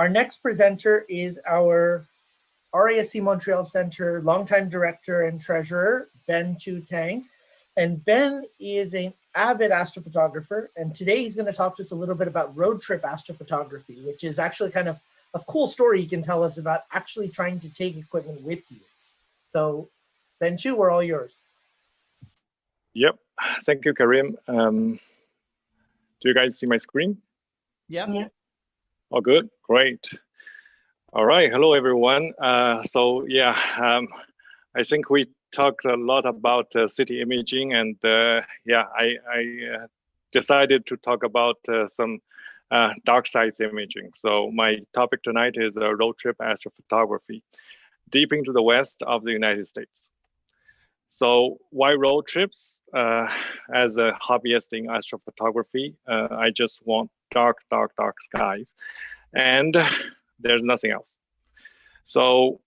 Our next presenter is our RASC Montreal Center longtime director and treasurer, Ben Chu Tang. And Ben is an avid astrophotographer. And today he's going to talk to us a little bit about Roadtrip Astrophotography, which is actually kind of a cool story he can tell us about actually trying to take equipment with you. So Ben Chu, we're all yours. Yep. Thank you, Karim. Do you guys see my screen? Yeah. Oh, good. Great. All right. Hello, everyone. I think we talked a lot about city imaging, and I decided to talk about some dark side imaging. So my topic tonight is road trip astrophotography, deep into the west of the United States. So why road trips? As a hobbyist in astrophotography, I just want dark skies, and there's nothing else. So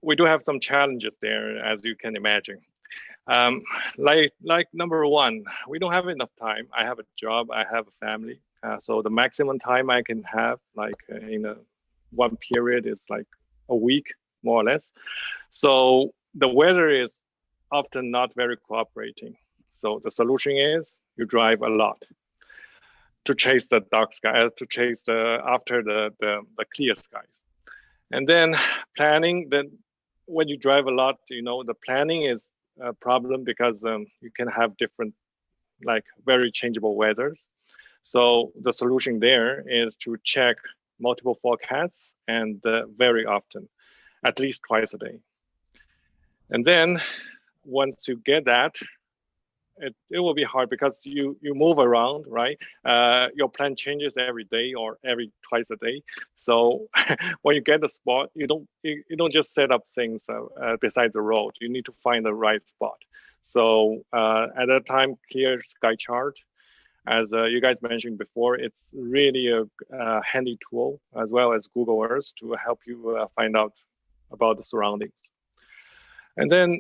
we do have some challenges there, as you can imagine. Like number one, we don't have enough time. I have a job, I have a family. So the maximum time I can have, in one period, is like a week, more or less. So the weather is often not very cooperating. So the solution is you drive a lot to chase the dark skies, to chase after the clear skies. And then planning, then when you drive a lot, the planning is a problem because you can have different, very changeable weathers. So the solution there is to check multiple forecasts and very often, at least twice a day. And then once you get that, it will be hard because you move around, right? Your plan changes every day or every twice a day. So when you get the spot, you don't just set up things beside the road. You need to find the right spot. So at that time, clear sky chart, as you guys mentioned before, it's really a handy tool, as well as Google Earth, to help you find out about the surroundings. And then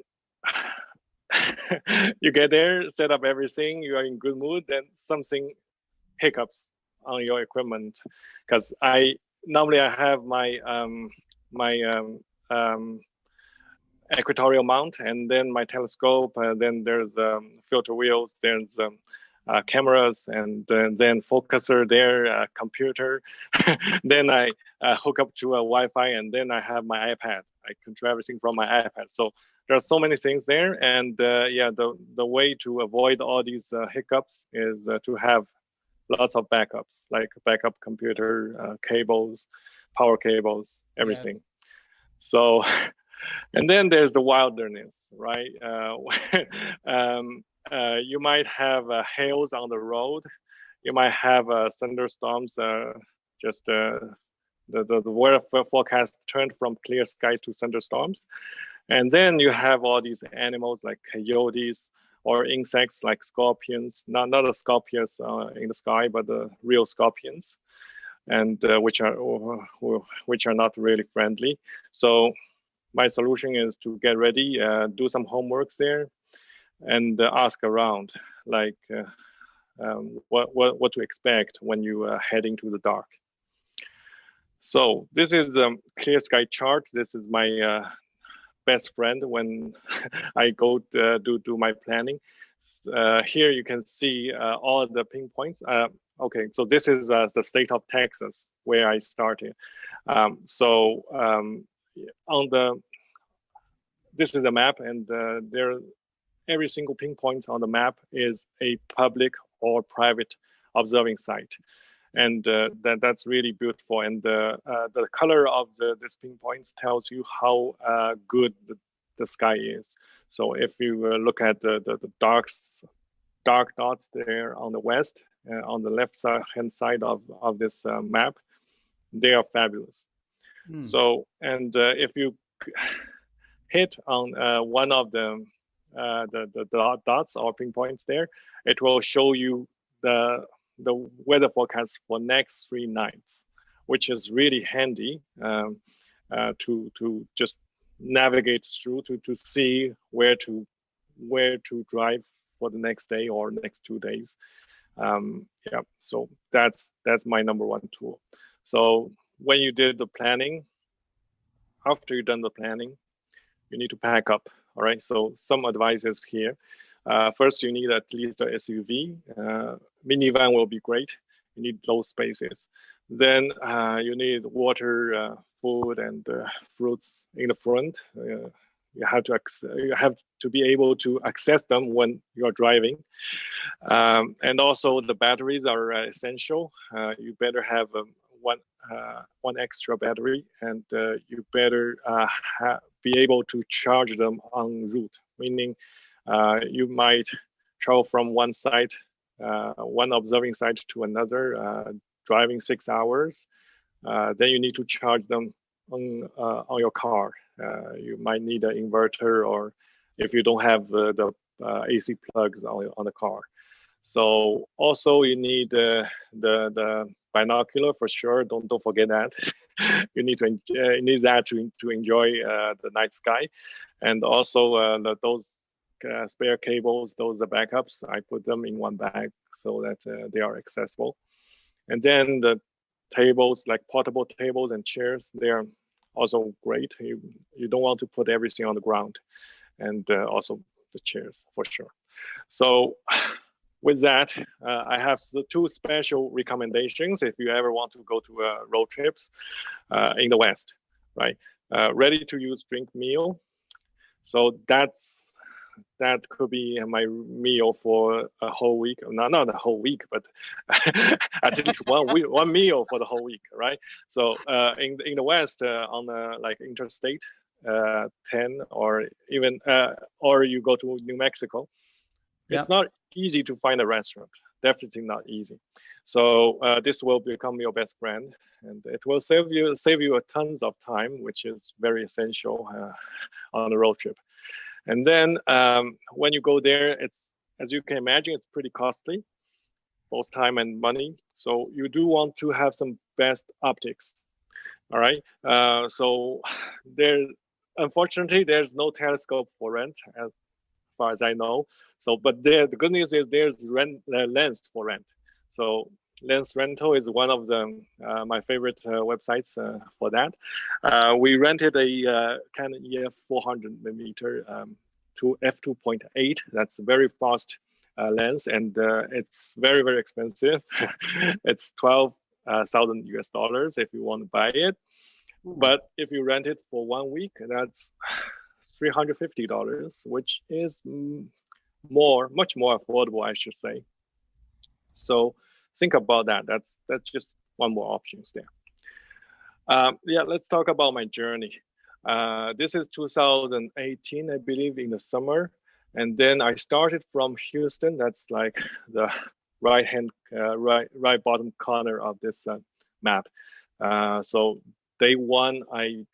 you get there, set up everything, you are in good mood, then something hiccups on your equipment. Because normally I have my equatorial mount, and then my telescope, and then there's filter wheels, there's cameras, and then focuser there, computer. Then I hook up to a Wi-Fi, and then I have my iPad. I control everything from my iPad. So there are so many things there, and the way to avoid all these hiccups is to have lots of backups, like backup computer, cables, power cables, everything. Yeah. So, and then there's the wilderness, right? You might have hails on the road. You might have thunderstorms. The weather forecast turned from clear skies to thunderstorms. And then you have all these animals like coyotes or insects like scorpions, not the scorpions in the sky, but the real scorpions, and which are not really friendly. So my solution is to get ready, do some homework there, and ask around, what to expect when you head into the dark. So this is a clear sky chart. This is my best friend when I go do my planning. Here you can see all the pinpoints. Okay, so this is the state of Texas where I started. This is a map, and every single pinpoint on the map is a public or private observing site. And that's really beautiful. And the color of this pinpoint tells you how good the sky is. So if you look at the dark dots there on the west, on the left hand side of this map, they are fabulous. So, and if you hit on one of the dots or pinpoints there, it will show you the weather forecast for next 3 nights, which is really handy to just navigate through to see where to drive for the next day or next 2 days. So that's my number one tool. So when you did the planning, after you've done the planning, you need to pack up. All right. So some advices here. First, you need at least a SUV. Minivan will be great. You need those spaces. Then you need water, food, and fruits in the front. You have to be able to access them when you're driving. And also the batteries are essential. You better have one extra battery, and you better be able to charge them en route, meaning you might travel from one site, one observing site to another, driving 6 hours. Then you need to charge them on your car. You might need an inverter, or if you don't have the AC plugs on the car. So also you need the binocular for sure. Don't forget that. You need that to enjoy the night sky, and also those spare cables, those backups. I put them in one bag so that they are accessible. And then the tables, like portable tables and chairs, they are also great. You don't want to put everything on the ground, and also the chairs for sure. So with that, I have two special recommendations if you ever want to go to road trips in the West, right? Ready-to-use drink meal. So that could be my meal for a whole week. Not a whole week, but at least one meal for the whole week, right? So in the West, on like Interstate 10, or even or you go to New Mexico, it's not easy to find a restaurant. Definitely not easy. So this will become your best friend, and it will save you a tons of time, which is very essential on a road trip. And then when you go there, it's, as you can imagine, it's pretty costly, both time and money. So you do want to have some best optics. All right. So unfortunately, there's no telescope for rent, as far as I know. So, but the good news is there's lens for rent. So Lens Rental is one of my favorite websites for that. We rented a Canon EF 400 millimeter to f2.8. That's a very fast lens, and it's very, very expensive. It's $12,000 US if you want to buy it. Ooh. But if you rent it for 1 week, that's $350, which is much more affordable, I should say. So think about that. That's just one more options there. Yeah, let's talk about my journey. This is 2018, I believe, in the summer, and then I started from Houston. That's like the right bottom corner of this map. So day one, I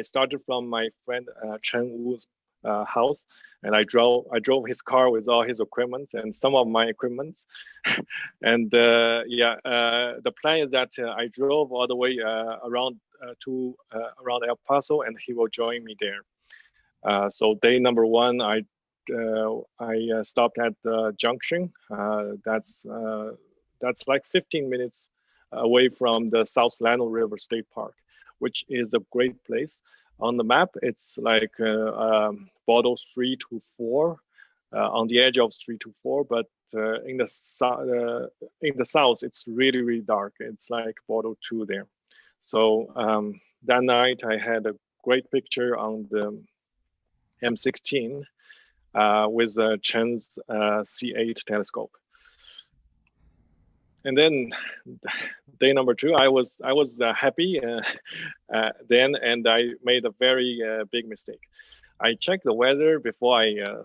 started from my friend Chen Wu's house, and I drove his car with all his equipment and some of my equipment. And the plan is that I drove all the way around El Paso, and he will join me there. So day number one, I stopped at the junction. That's like 15 minutes away from the South Llano River State Park, which is a great place. On the map, it's like bottle 3 to 4, on the edge of 3 to 4. But in the south, it's really, really dark. It's like bottle 2 there. So that night, I had a great picture on the M16 with Chen's C8 telescope. And then day number two, I was happy then, and I made a very big mistake. I checked the weather before I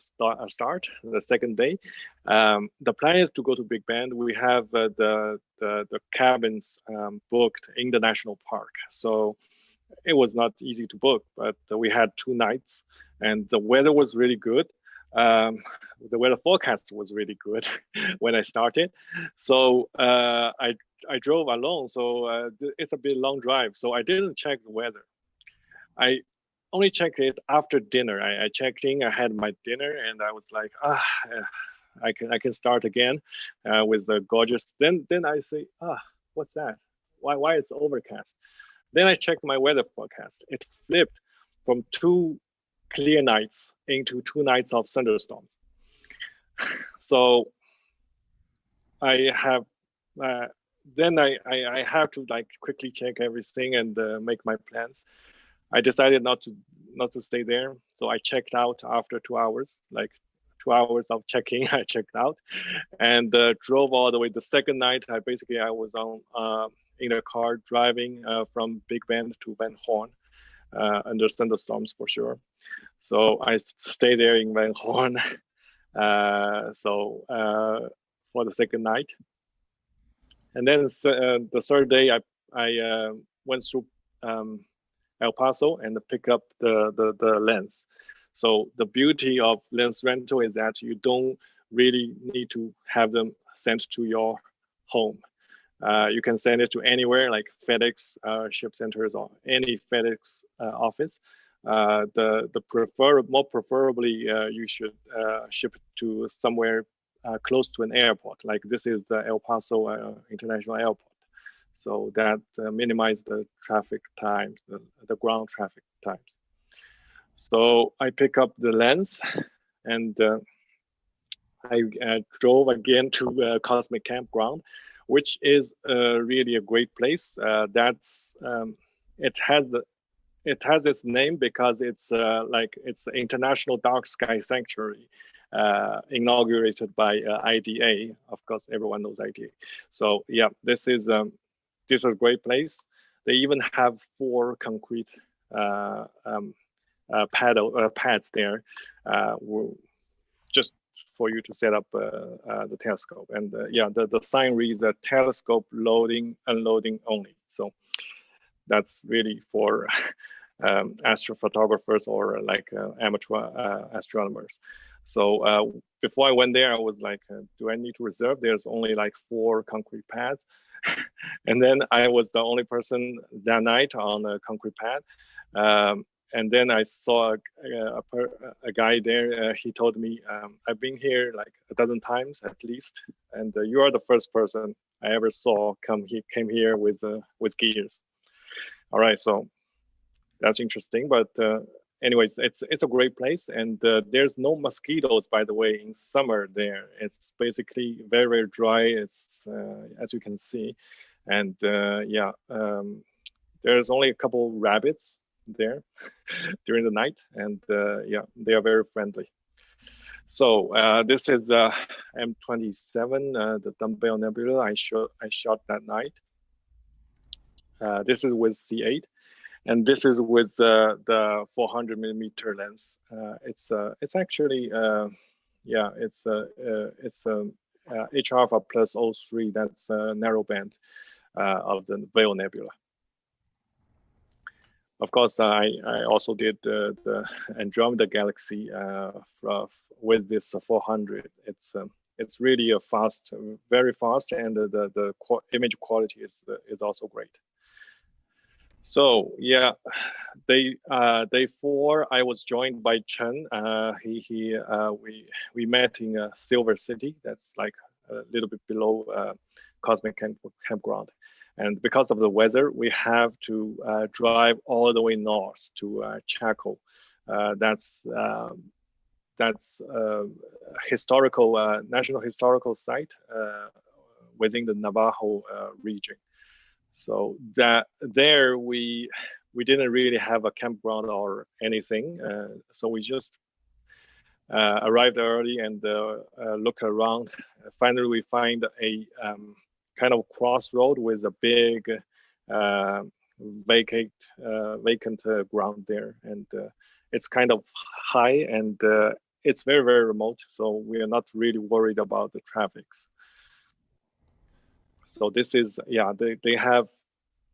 start the second day. The plan is to go to Big Bend. We have the cabins booked in the national park, so it was not easy to book. But we had 2 nights, and the weather was really good. The weather forecast was really good when I started. So I drove alone, so it's a bit long drive. So I didn't check the weather. I only checked it after dinner. I checked in, I had my dinner, and I was like, I can start again with the gorgeous. Then I say, what's that? why it's overcast? Then I checked my weather forecast. It flipped from 2 clear nights into 2 nights of thunderstorms. So I have then I have to like quickly check everything and make my plans. I decided not to stay there, so I checked out after 2 hours. Like 2 hours of checking, I checked out and drove all the way. The second night, I was on in a car driving from Big Bend to Van Horn under thunderstorms for sure. So I stayed there in Van Horn. For the second night, and then the third day, I went through El Paso and pick up the lens. So the beauty of lens rental is that you don't really need to have them sent to your home. You can send it to anywhere, like FedEx ship centers or any FedEx office. More preferably, you should ship it to somewhere close to an airport. Like this is the El Paso International Airport. So that minimizes the traffic times, the ground traffic times. So I pick up the lens and I drove again to Cosmic Campground, which is really a great place. It has its name because it's the International Dark Sky Sanctuary, inaugurated by IDA. Of course, everyone knows IDA. So yeah, this is a great place. They even have 4 concrete pads there, just for you to set up the telescope. And yeah, the sign reads that telescope loading, unloading only. So that's really for astrophotographers or like amateur astronomers. So before I went there, I was like, do I need to reserve? There's only like 4 concrete pads. And then I was the only person that night on a concrete pad. And then I saw a guy there. He told me, I've been here like a dozen times at least, and you are the first person I ever saw came here with gears. All right, so that's interesting. But anyways, it's a great place, and there's no mosquitoes, by the way, in summer there. It's basically very, very dry. It's as you can see, and yeah, there's only a couple rabbits there during the night, and yeah, they are very friendly. So this is the M27, the Dumbbell Nebula I shot that night. This is with C8, and this is with the 400 millimeter lens. It's actually yeah, it's H alpha plus O3. That's a narrow band of the Veil Nebula. Of course, I also did the Andromeda Galaxy with this 400. It's really a fast, very fast, and the image quality is also great. So yeah, day 4, I was joined by Chen. We met in Silver City. That's like a little bit below Cosmic Campground. And because of the weather, we have to drive all the way north to Chaco. That's historical national historical site within the Navajo region. So that there we didn't really have a campground or anything. So we just arrived early and looked around. Finally, we find a kind of crossroad with a big vacant ground there, and it's kind of high, and it's very, very remote, so we are not really worried about the traffics. So this is, yeah, they have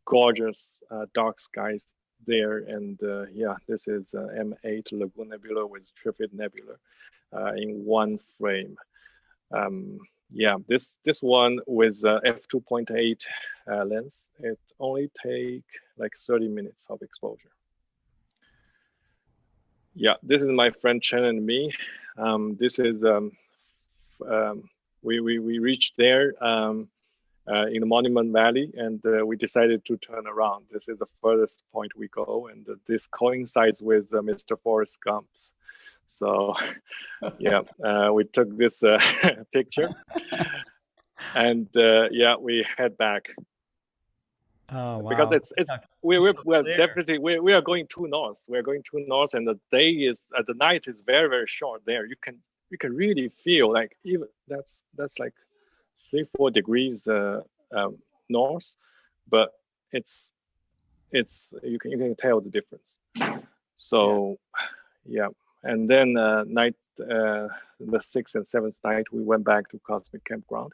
gorgeous dark skies there, and yeah, this is M8 Lagoon Nebula with Trifid Nebula in one frame. Yeah, this one with f2.8 lens, it only take like 30 minutes of exposure. Yeah, this is my friend Chen and me. This is we reached there in the Monument Valley, and we decided to turn around. This is the furthest point we go, and this coincides with Mr. Forrest Gump's. So, yeah, we took this picture, and yeah, we head back. Oh, wow. Because we're clear. definitely we are going too north. We're going too north, and the night is very, very short there. You can really feel like even that's like 3-4 degrees north, but it's you can tell the difference. So yeah, and then night the 6th and 7th night we went back to Cosmic Campground.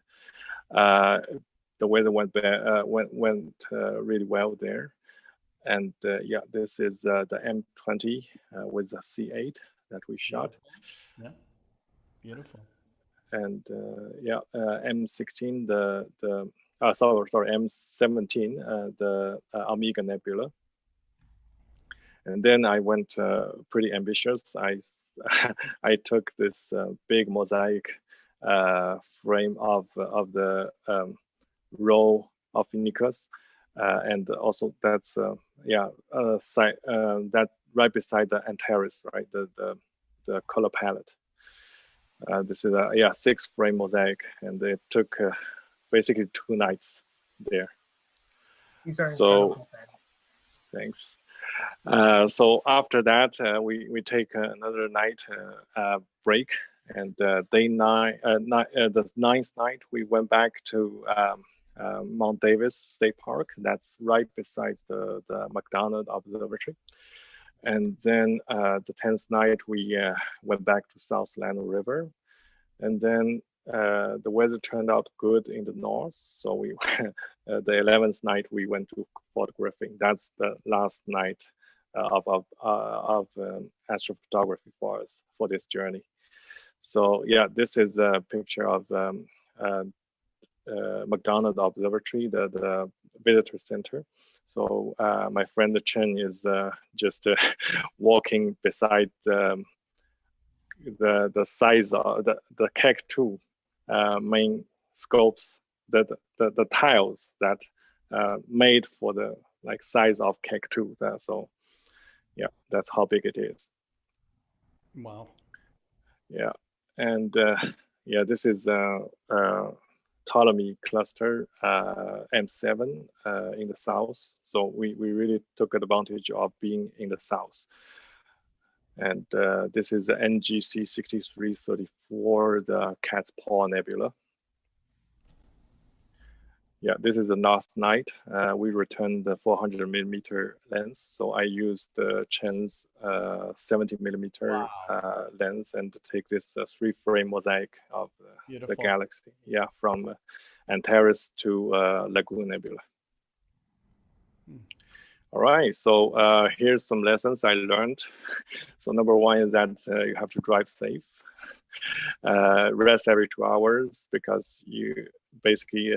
The weather went really well there, and yeah, this is the M20 with the C8 that we shot. Yeah, beautiful. And yeah, M16 sorry, M17 the Omega Nebula. And then I went pretty ambitious. I took this big mosaic frame of the row of Nicus, and also that's that's right beside the Antares, right? The color palette. This is a 6-frame mosaic, and it took basically 2 nights there. These are incredible, man. Thanks. So after that, we take another night break, and the 9th night we went back to Mount Davis State Park. That's right beside the McDonald Observatory. And then the 10th night we went back to South Llano River, and then the weather turned out good in the north. So we the 11th night we went to photographing. That's the last night of astrophotography for us for this journey. So yeah, this is a picture of McDonald Observatory, the visitor center. So my friend Chen is just walking beside the size of the Keck-2 main scopes, the tiles that made for the size of Keck-2. So yeah, that's how big it is. Wow. Yeah, and yeah, this is Ptolemy cluster M7 in the south. So we really took advantage of being in the south. And this is the NGC 6334, the Cat's Paw Nebula. Yeah, this is the last night. We returned the 400mm lens. So I used the Chen's 70mm lens and to take this 3-frame mosaic of the galaxy. Yeah, from Antares to Lagoon Nebula. All right, so here's some lessons I learned. So number 1 is that you have to drive safe. Rest every 2 hours, because you basically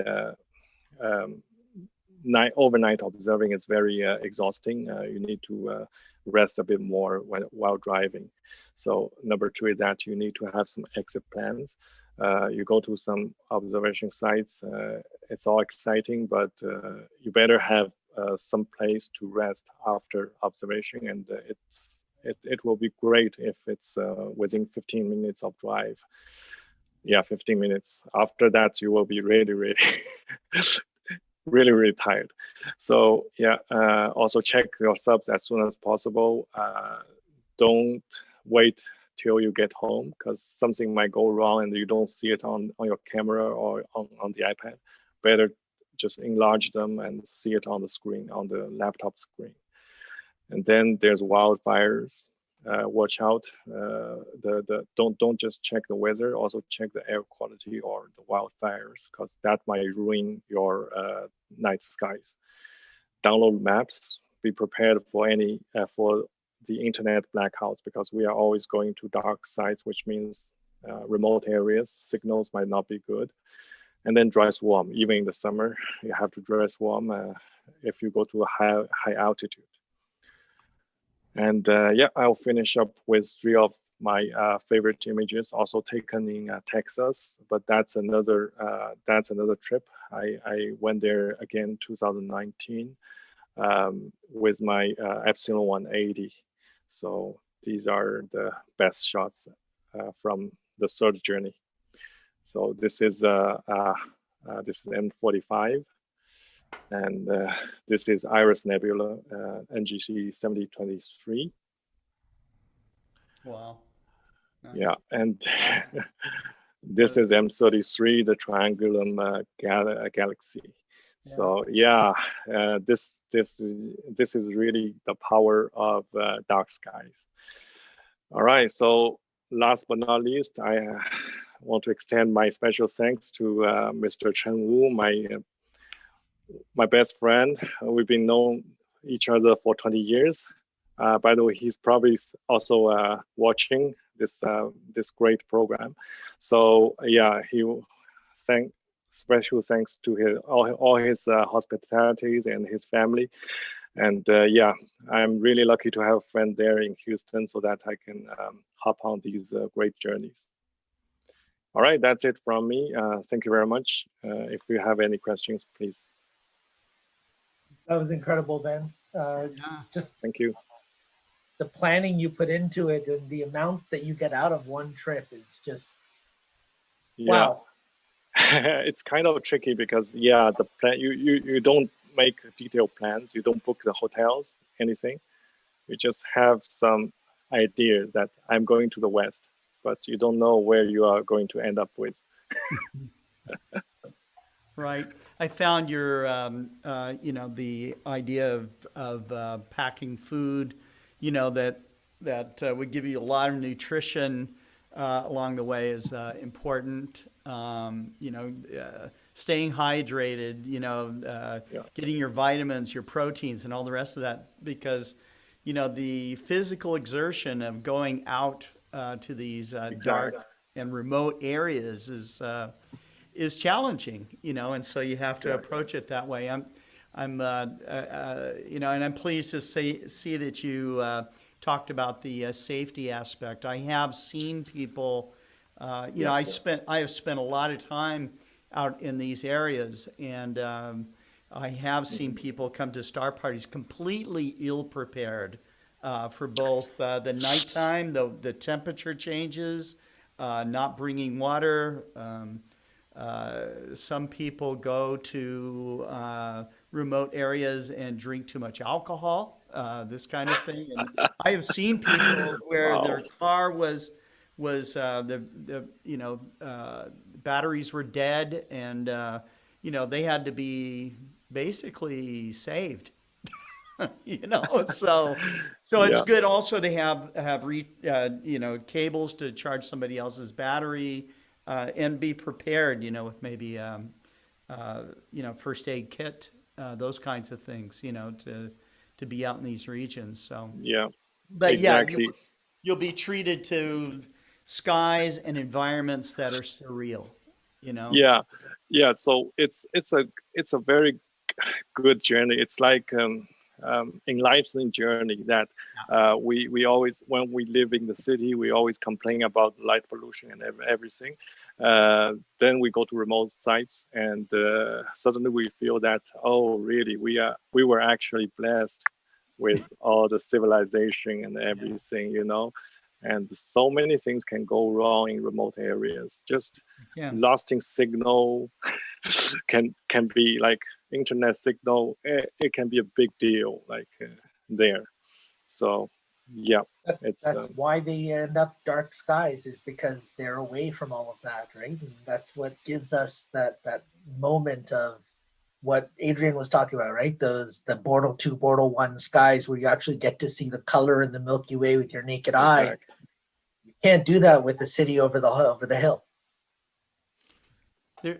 overnight observing is very exhausting. You need to rest a bit more while driving. So number 2 is that you need to have some exit plans. You go to some observation sites. It's all exciting, but you better have some place to rest after observation, and it will be great if it's within 15 minutes of drive. Yeah, 15 minutes. After that, you will be really, really tired. So yeah, also check your subs as soon as possible. Don't wait till you get home, because something might go wrong and you don't see it on your camera or on the iPad. Better just enlarge them and see it on the screen, on the laptop screen. And then there's wildfires. Watch out. Don't just check the weather, also check the air quality or the wildfires, because that might ruin your night skies. Download maps. Be prepared for any for the internet blackouts, because we are always going to dark sites, which means remote areas. Signals might not be good. And then dress warm. Even in the summer, you have to dress warm if you go to a high altitude. And yeah, I'll finish up with 3 of my favorite images, also taken in Texas, but that's another trip. I went there again 2019 with my Epsilon 180. So these are the best shots from the third journey. So this is M45, and this is Iris Nebula, NGC 7023. Wow. Nice. Yeah, and this is M33, the Triangulum Galaxy. Yeah. So yeah, this is really the power of dark skies. All right, so last but not least, I want to extend my special thanks to Mr. Chen Wu, my best friend. We've been known each other for 20 years. By the way, he's probably also watching this great program. So yeah, special thanks to all his hospitalities and his family. And yeah, I'm really lucky to have a friend there in Houston so that I can hop on these great journeys. All right, that's it from me. Thank you very much. If you have any questions, please. That was incredible, Ben. Just Thank you. the planning you put into it and the amount that you get out of one trip is just wow. It's kind of tricky because yeah, the plan you don't make detailed plans, you don't book the hotels, anything. You just have some idea that I'm going to the west, but you don't know where you are going to end up with. Right. I found your, the idea of packing food, that would give you a lot of nutrition along the way is important. Staying hydrated, getting your vitamins, your proteins, and all the rest of that, because, the physical exertion of going out to these dark and remote areas is challenging, and so you have to approach it that way. And I'm pleased to see that you talked about the safety aspect. I have seen people, I have spent a lot of time out in these areas, and I have seen people come to star parties completely ill prepared for both the nighttime, the temperature changes, not bringing water. Some people go to remote areas and drink too much alcohol, this kind of thing. And I have seen people where their car was batteries were dead, and they had to be basically saved. So it's good also to have cables to charge somebody else's battery, and be prepared, with maybe first aid kit, those kinds of things, to be out in these regions. So yeah, but exactly. You'll be treated to skies and environments that are surreal. Yeah. So it's a very good journey. It's like enlightening journey that we always, when we live in the city, we always complain about light pollution and everything. Then we go to remote sites, and suddenly we feel that, oh, really, we were actually blessed with all the civilization and everything, and so many things can go wrong in remote areas. Just lost in signal can be like internet signal. It can be a big deal, like there. So yeah, that's why they end up dark skies, is because they're away from all of that, right? And that's what gives us that moment of what Adrian was talking about, right? The Bortle 2, Bortle 1 skies, where you actually get to see the color in the Milky Way with your naked eye. You can't do that with the city over the hill.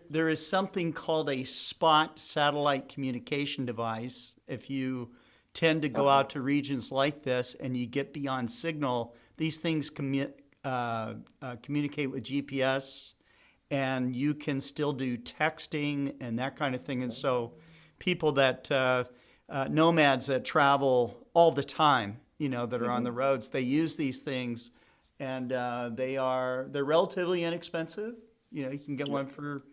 There is something called a spot satellite communication device. If you tend to go out to regions like this and you get beyond signal, these things communicate with GPS, and you can still do texting and that kind of thing. And so people that, nomads that travel all the time, that are on the roads, they use these things and they're relatively inexpensive. You know, you can get one for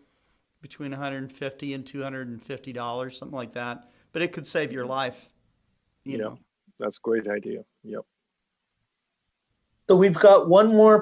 between $150 and $250, something like that. But it could save your life. You know. That's a great idea. Yep. So we've got one more